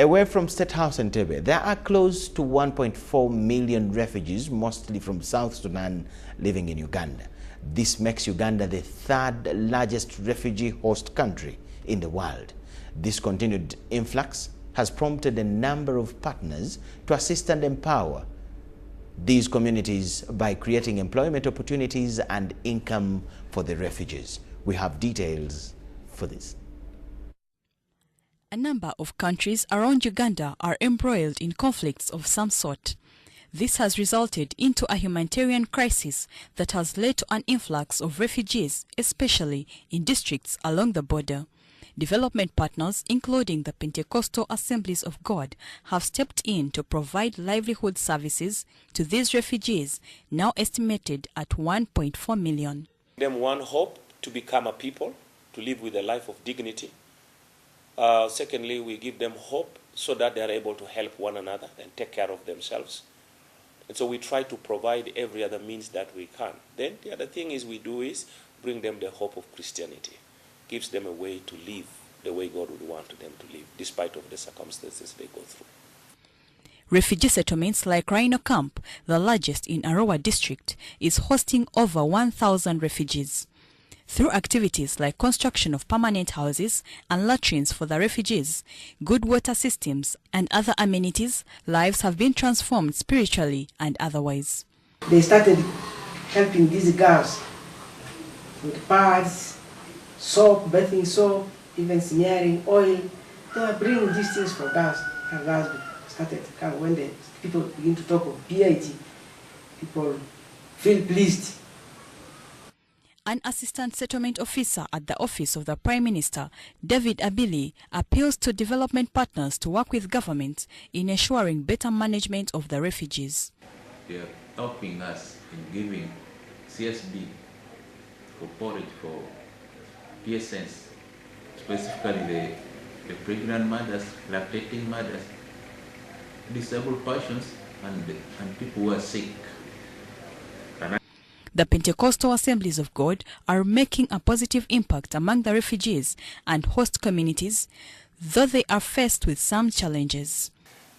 Away from State House Entebbe, there are close to 1.4 million refugees, mostly from South Sudan, living in Uganda. This makes Uganda the third largest refugee host country in the world. This continued influx has prompted a number of partners to assist and empower these communities by creating employment opportunities and income for the refugees. We have details for this. A number of countries around Uganda are embroiled in conflicts of some sort. This has resulted into a humanitarian crisis that has led to an influx of refugees, especially in districts along the border. Development partners, including the Pentecostal Assemblies of God, have stepped in to provide livelihood services to these refugees, now estimated at 1.4 million. Them one hope to become a people, to live with a life of dignity. Secondly, we give them hope so that they are able to help one another and take care of themselves. And so we try to provide every other means that we can. Then the other thing we do is bring them the hope of Christianity. Gives them a way to live the way God would want them to live, despite of the circumstances they go through. Refugee settlements like Rhino Camp, the largest in Arua district, is hosting over 1,000 refugees. Through activities like construction of permanent houses and latrines for the refugees, good water systems and other amenities, lives have been transformed spiritually and otherwise. They started helping these girls with pads, soap, bathing soap, even smearing oil. They were bringing these things for girls, and girls started to come. When the people begin to talk of P.A.G, people feel pleased. An assistant settlement officer at the office of the Prime Minister, David Abili, appeals to development partners to work with government in ensuring better management of the refugees. They are helping us in giving CSB for porridge for PSNs, specifically the pregnant mothers, lactating mothers, disabled persons, and people who are sick. The Pentecostal Assemblies of God are making a positive impact among the refugees and host communities, though they are faced with some challenges.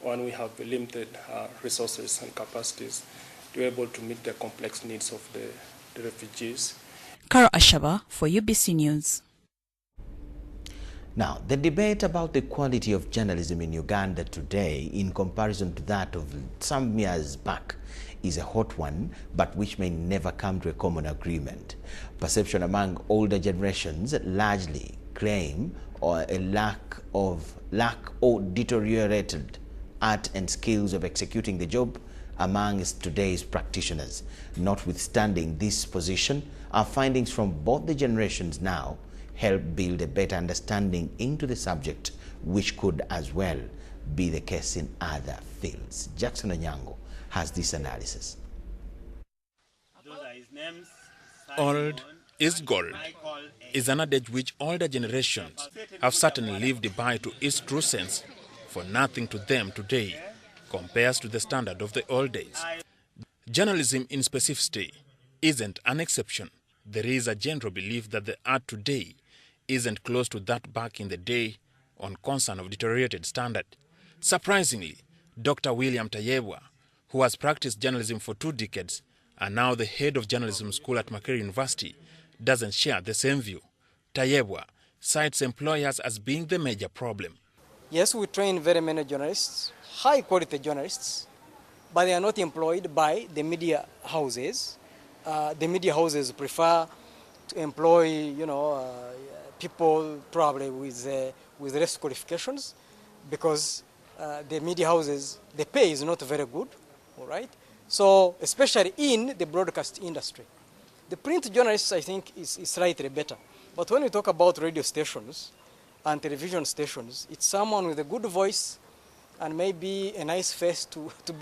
One, we have limited resources and capacities to be able to meet the complex needs of the refugees. Karo Ashaba for UBC News. Now, the debate about the quality of journalism in Uganda today in comparison to that of some years back is a hot one, but which may never come to a common agreement. Perception among older generations largely claim a lack or deteriorated art and skills of executing the job amongst today's practitioners. Notwithstanding this position, our findings from both the generations now help build a better understanding into the subject, which could as well be the case in other fields. Jackson Onyango has this analysis. Old is gold is an adage which older generations have certainly lived by to its true sense, for nothing to them today compares to the standard of the old days. Journalism in specificity isn't an exception. There is a general belief that the art today isn't close to that back in the day on concern of deteriorated standard. Surprisingly, Dr. William Tayebwa, who has practiced journalism for 2 decades and now the head of journalism school at Makerere University, doesn't share the same view. Tayebwa cites employers as being the major problem. Yes, we train very many journalists, high quality journalists, but they are not employed by the media houses. The media houses prefer to employ, people probably with less qualifications, because the media houses, the pay is not very good, all right? So, especially in the broadcast industry. The print journalists, I think, is slightly better. But when we talk about radio stations and television stations, it's someone with a good voice and maybe a nice face to be on